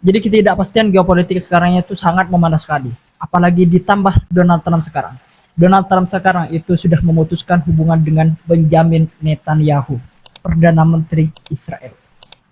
Jadi ketidakpastian geopolitik sekarang itu sangat memanas sekali. Apalagi ditambah Donald Trump sekarang. Donald Trump sekarang itu sudah memutuskan hubungan dengan Benjamin Netanyahu, Perdana Menteri Israel.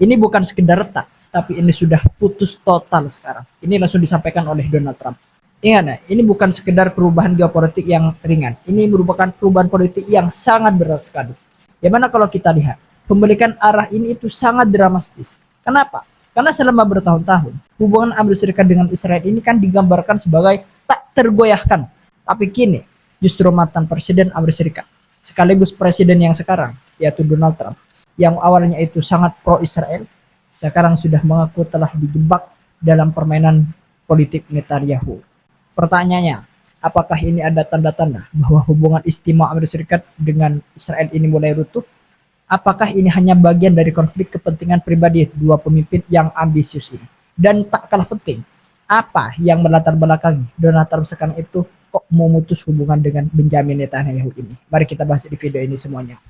Ini bukan sekedar retak, tapi ini sudah putus total sekarang. Ini langsung disampaikan oleh Donald Trump. Ingat ya, ini bukan sekedar perubahan geopolitik yang ringan. Ini merupakan perubahan politik yang sangat berat sekali. Bagaimana kalau kita lihat, pembalikan arah ini itu sangat dramatis. Kenapa? Karena selama bertahun-tahun, hubungan Amerika Serikat dengan Israel ini kan digambarkan sebagai tak tergoyahkan. Tapi kini, justru mantan Presiden Amerika Serikat, sekaligus Presiden yang sekarang, yaitu Donald Trump, yang awalnya itu sangat pro-Israel, sekarang sudah mengaku telah dijebak dalam permainan politik Netanyahu. Pertanyaannya, apakah ini ada tanda-tanda bahwa hubungan istimewa Amerika Serikat dengan Israel ini mulai runtuh? Apakah ini hanya bagian dari konflik kepentingan pribadi dua pemimpin yang ambisius ini? Dan tak kalah penting, apa yang melatar belakangi Donald Trump sekarang itu kok memutus hubungan dengan Benjamin Netanyahu ini? Mari kita bahas di video ini semuanya.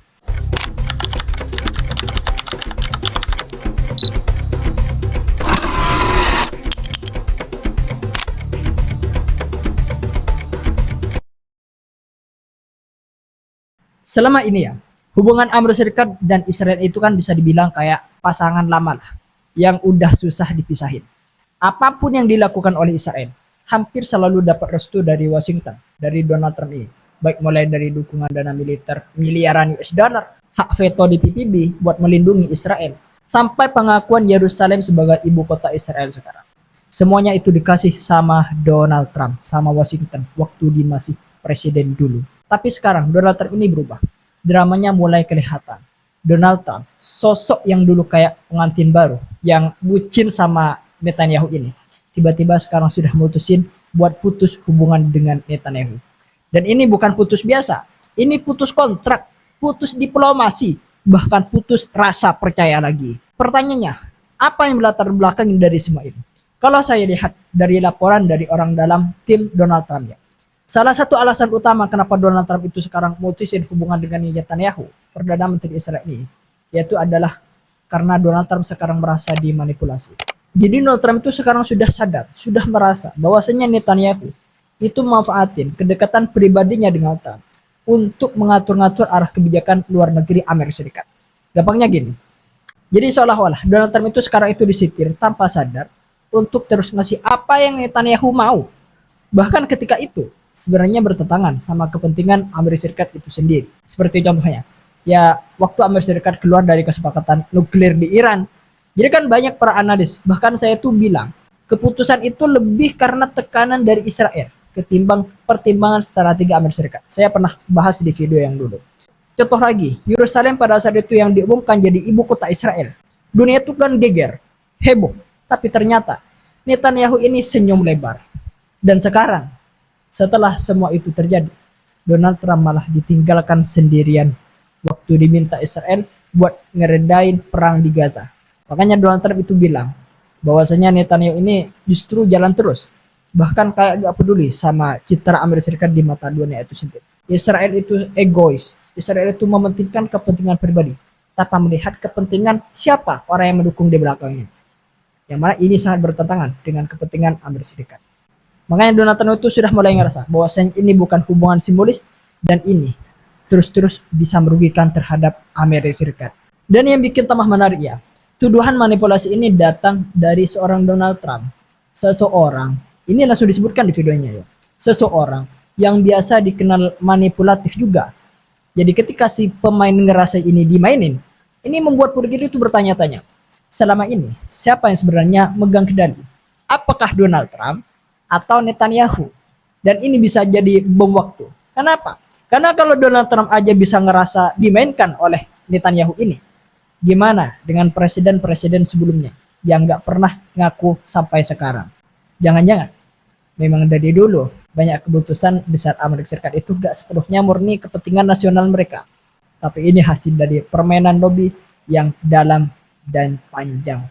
Selama ini ya, hubungan Amerika Serikat dan Israel itu kan bisa dibilang kayak pasangan lama lah, yang udah susah dipisahin. Apapun yang dilakukan oleh Israel, hampir selalu dapat restu dari Washington, dari Donald Trump ini. Baik mulai dari dukungan dana militer miliaran US dollar, hak veto di PBB buat melindungi Israel, sampai pengakuan Yerusalem sebagai ibu kota Israel sekarang. Semuanya itu dikasih sama Donald Trump, sama Washington, waktu dia masih presiden dulu. Tapi sekarang Donald Trump ini berubah. Dramanya mulai kelihatan. Donald Trump, sosok yang dulu kayak pengantin baru, yang bucin sama Netanyahu ini, tiba-tiba sekarang sudah mutusin buat putus hubungan dengan Netanyahu. Dan ini bukan putus biasa, ini putus kontrak, putus diplomasi, bahkan putus rasa percaya lagi. Pertanyaannya, apa yang melatar belakangi dari semua ini? Kalau saya lihat dari laporan dari orang dalam tim Donald Trump ya, salah satu alasan utama kenapa Donald Trump itu sekarang mutusin hubungan dengan Netanyahu, Perdana Menteri Israel ini, yaitu adalah karena Donald Trump sekarang merasa dimanipulasi. Jadi Donald Trump itu sekarang sudah sadar, sudah merasa bahwasanya Netanyahu itu memanfaatin kedekatan pribadinya dengan Trump untuk mengatur-ngatur arah kebijakan luar negeri Amerika Serikat. Gampangnya gini, jadi seolah-olah Donald Trump itu sekarang itu disetir tanpa sadar untuk terus ngasih apa yang Netanyahu mau. Bahkan ketika itu, sebenarnya bertentangan sama kepentingan Amerika Serikat itu sendiri. Seperti contohnya, ya waktu Amerika Serikat keluar dari kesepakatan nuklir di Iran. Jadi kan banyak para analis, bahkan saya tuh bilang, keputusan itu lebih karena tekanan dari Israel ketimbang pertimbangan strategi Amerika Serikat. Saya pernah bahas di video yang dulu. Contoh lagi, Yerusalem pada saat itu yang diumumkan jadi ibu kota Israel. Dunia itu kan geger, heboh. Tapi ternyata Netanyahu ini senyum lebar. Dan sekarang, setelah semua itu terjadi, Donald Trump malah ditinggalkan sendirian waktu diminta Israel buat ngeredain perang di Gaza. Makanya Donald Trump itu bilang bahwasanya Netanyahu ini justru jalan terus. Bahkan kayak gak peduli sama citra Amerika Serikat di mata dunia itu sendiri. Israel itu egois. Israel itu mementingkan kepentingan pribadi tanpa melihat kepentingan siapa orang yang mendukung di belakangnya. Yang mana ini sangat bertentangan dengan kepentingan Amerika Serikat. Makanya Donald Trump itu sudah mulai ngerasa bahwa ini bukan hubungan simbolis dan ini terus-terus bisa merugikan terhadap Amerika Serikat. Dan yang bikin tambah menarik ya, tuduhan manipulasi ini datang dari seorang Donald Trump. Seseorang, ini langsung disebutkan di videonya ya, seseorang yang biasa dikenal manipulatif juga. Jadi ketika si pemain ngerasa ini dimainin, ini membuat publik itu bertanya-tanya, selama ini siapa yang sebenarnya megang kendali? Apakah Donald Trump atau Netanyahu? Dan ini bisa jadi bom waktu. Kenapa? Karena kalau Donald Trump aja bisa ngerasa dimainkan oleh Netanyahu ini, gimana dengan presiden-presiden sebelumnya yang nggak pernah ngaku sampai sekarang? Jangan-jangan memang dari dulu banyak keputusan besar Amerika Serikat itu gak sepenuhnya murni kepentingan nasional mereka, tapi ini hasil dari permainan lobby yang dalam dan panjang.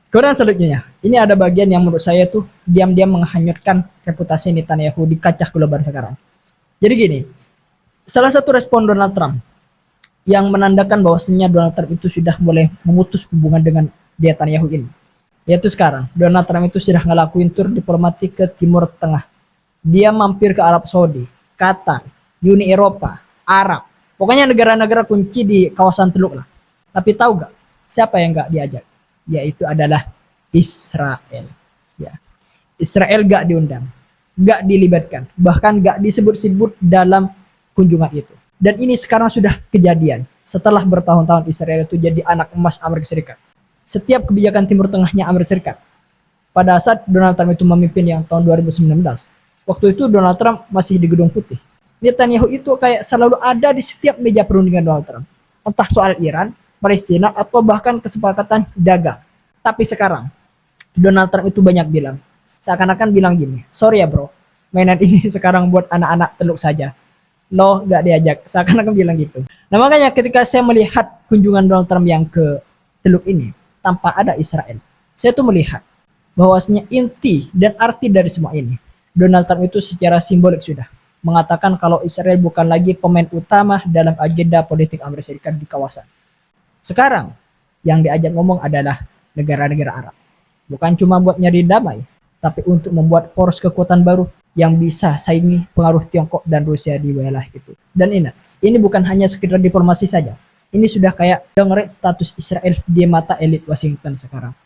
Kemudian selanjutnya, ini ada bagian yang menurut saya tuh diam-diam menghanyutkan reputasi Netanyahu di kancah global sekarang. Jadi gini, salah satu respon Donald Trump yang menandakan bahwasanya Donald Trump itu sudah mulai memutus hubungan dengan Netanyahu ini. Yaitu sekarang Donald Trump itu sudah ngelakuin tur diplomatik ke Timur Tengah. Dia mampir ke Arab Saudi, Qatar, Uni Eropa, Arab. Pokoknya negara-negara kunci di kawasan Teluk lah. Tapi tahu gak siapa yang gak diajak? Yaitu adalah Israel. Ya. Israel gak diundang, gak dilibatkan, bahkan gak disebut-sebut dalam kunjungan itu. Dan ini sekarang sudah kejadian setelah bertahun-tahun Israel itu jadi anak emas Amerika Serikat. Setiap kebijakan Timur Tengahnya Amerika Serikat. Pada saat Donald Trump itu memimpin yang tahun 2019, waktu itu Donald Trump masih di Gedung Putih. Netanyahu itu kayak selalu ada di setiap meja perundingan Donald Trump. Entah soal Iran, Palestina, atau bahkan kesepakatan dagang. Tapi sekarang, Donald Trump itu banyak bilang, seakan-akan bilang gini, sorry ya bro, mainan ini sekarang buat anak-anak Teluk saja. Lo gak diajak, seakan-akan bilang gitu. Nah makanya ketika saya melihat kunjungan Donald Trump yang ke Teluk ini, tanpa ada Israel, saya tuh melihat bahwasanya inti dan arti dari semua ini, Donald Trump itu secara simbolik sudah mengatakan kalau Israel bukan lagi pemain utama dalam agenda politik Amerika Serikat di kawasan. Sekarang yang diajak ngomong adalah negara-negara Arab. Bukan cuma buat nyari damai, tapi untuk membuat poros kekuatan baru yang bisa saingi pengaruh Tiongkok dan Rusia di wilayah itu. Dan ini bukan hanya sekedar diplomasi saja. Ini sudah kayak downgrade status Israel di mata elit Washington sekarang.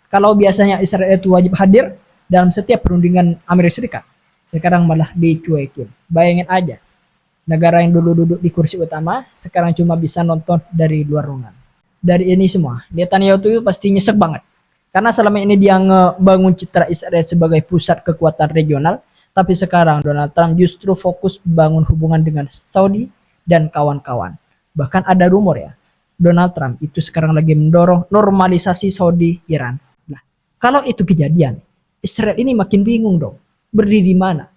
Kalau biasanya Israel itu wajib hadir dalam setiap perundingan Amerika Serikat, sekarang malah dicuekin. Bayangin aja, negara yang dulu duduk di kursi utama, sekarang cuma bisa nonton dari luar ruangan. Dari ini semua, Netanyahu itu pasti nyesek banget. Karena selama ini dia ngebangun citra Israel sebagai pusat kekuatan regional, tapi sekarang Donald Trump justru fokus bangun hubungan dengan Saudi dan kawan-kawan. Bahkan ada rumor ya, Donald Trump itu sekarang lagi mendorong normalisasi Saudi-Iran. Nah, kalau itu kejadian, Israel ini makin bingung dong, berdiri di mana?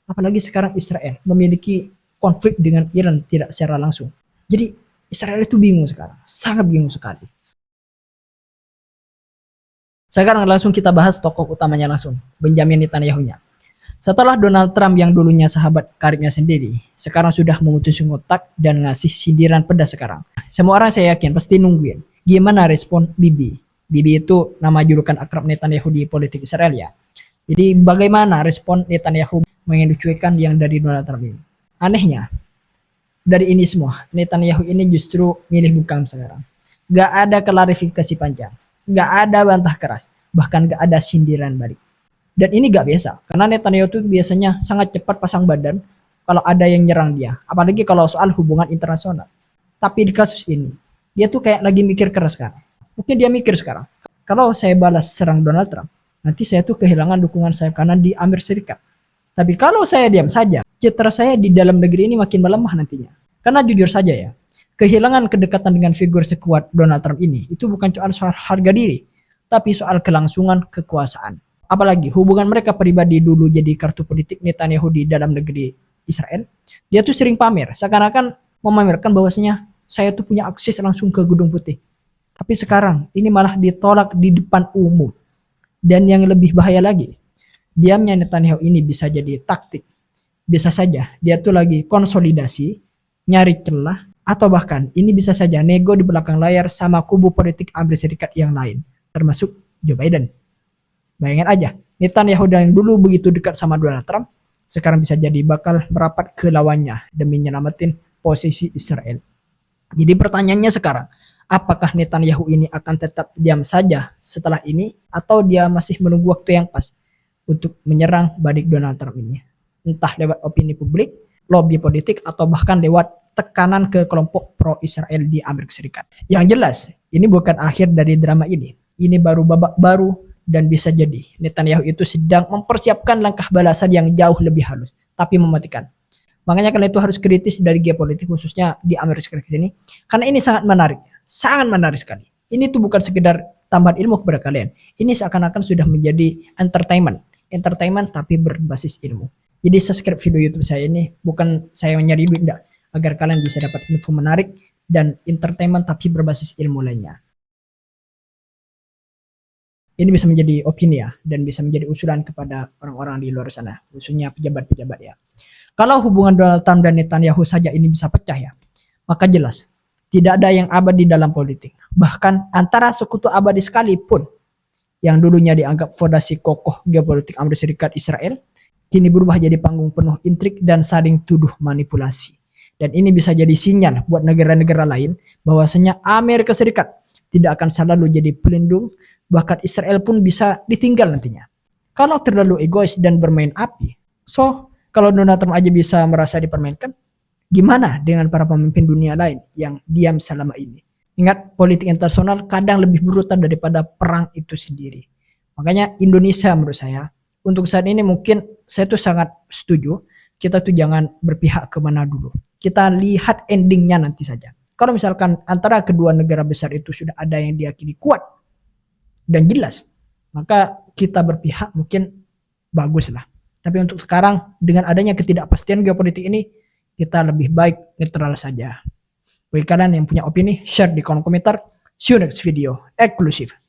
Apalagi sekarang Israel memiliki konflik dengan Iran tidak secara langsung. Jadi Israel itu bingung sekarang, sangat bingung sekali. Sekarang langsung kita bahas tokoh utamanya langsung, Benjamin Netanyahu-nya. Setelah Donald Trump yang dulunya sahabat karibnya sendiri, sekarang sudah memutus otak dan ngasih sindiran pedas sekarang. Semua orang saya yakin pasti nungguin gimana respon Bibi. Bibi itu nama julukan akrab Netanyahu di politik Israel ya. Jadi bagaimana respon Netanyahu mengeducuikan yang dari Donald Trump ini? Anehnya, dari ini semua, Netanyahu ini justru milih bungkam sekarang. Gak ada klarifikasi panjang, gak ada bantah keras, bahkan gak ada sindiran balik. Dan ini gak biasa, karena Netanyahu itu biasanya sangat cepat pasang badan kalau ada yang nyerang dia, apalagi kalau soal hubungan internasional. Tapi di kasus ini, dia tuh kayak lagi mikir keras sekarang. Mungkin dia mikir sekarang, kalau saya balas serang Donald Trump, nanti saya tuh kehilangan dukungan sayap kanan di Amerika Serikat. Tapi kalau saya diam saja, citra saya di dalam negeri ini makin melemah nantinya. Karena jujur saja ya, kehilangan kedekatan dengan figur sekuat Donald Trump ini itu bukan cuma soal harga diri, tapi soal kelangsungan kekuasaan. Apalagi hubungan mereka pribadi dulu jadi kartu politik Netanyahu di dalam negeri Israel. Dia tuh sering pamer, seakan-akan memamerkan bahwasanya saya tuh punya akses langsung ke Gedung Putih. Tapi sekarang ini malah ditolak di depan umum. Dan yang lebih bahaya lagi, diamnya Netanyahu ini bisa jadi taktik. Bisa saja dia tuh lagi konsolidasi, nyari celah, atau bahkan ini bisa saja nego di belakang layar sama kubu politik Amerika Serikat yang lain, termasuk Joe Biden. Bayangin aja, Netanyahu yang dulu begitu dekat sama Donald Trump, sekarang bisa jadi bakal merapat ke lawannya demi nyelamatin posisi Israel. Jadi pertanyaannya sekarang, apakah Netanyahu ini akan tetap diam saja setelah ini, atau dia masih menunggu waktu yang pas untuk menyerang balik Donald Trump ini? Entah lewat opini publik, lobby politik, atau bahkan lewat tekanan ke kelompok pro-Israel di Amerika Serikat. Yang jelas, ini bukan akhir dari drama ini. Ini baru babak baru dan bisa jadi Netanyahu itu sedang mempersiapkan langkah balasan yang jauh lebih halus, tapi mematikan. Makanya kalian itu harus kritis dari geopolitik khususnya di Amerika Serikat ini. Karena ini sangat menarik sekali. Ini tuh bukan sekedar tambahan ilmu kepada kalian. Ini seakan-akan sudah menjadi entertainment tapi berbasis ilmu. Jadi subscribe video YouTube saya ini bukan saya nyari duit enggak, agar kalian bisa dapat info menarik dan entertainment tapi berbasis ilmu lainnya. Ini bisa menjadi opini ya, dan bisa menjadi usulan kepada orang-orang di luar sana, khususnya pejabat-pejabat ya. Kalau hubungan Donald Trump dan Netanyahu saja ini bisa pecah ya, maka jelas Tidak ada yang abadi dalam politik. Bahkan antara sekutu abadi sekalipun yang dulunya dianggap fondasi kokoh geopolitik Amerika Serikat Israel, kini berubah jadi panggung penuh intrik dan saling tuduh manipulasi. Dan ini bisa jadi sinyal buat negara-negara lain bahwasanya Amerika Serikat tidak akan selalu jadi pelindung, bahkan Israel pun bisa ditinggal nantinya. Kalau terlalu egois dan bermain api, so kalau Donald Trump aja bisa merasa dipermainkan, gimana dengan para pemimpin dunia lain yang diam selama ini? Ingat, politik internasional kadang lebih brutal daripada perang itu sendiri. Makanya Indonesia menurut saya, untuk saat ini mungkin saya tuh sangat setuju, kita tuh jangan berpihak kemana dulu. Kita lihat endingnya nanti saja. Kalau misalkan antara kedua negara besar itu sudah ada yang diyakini kuat dan jelas, maka kita berpihak mungkin bagus lah. Tapi untuk sekarang dengan adanya ketidakpastian geopolitik ini, kita lebih baik netral saja. Bagi kalian yang punya opini, share di kolom komentar. See you next video. Eksklusif.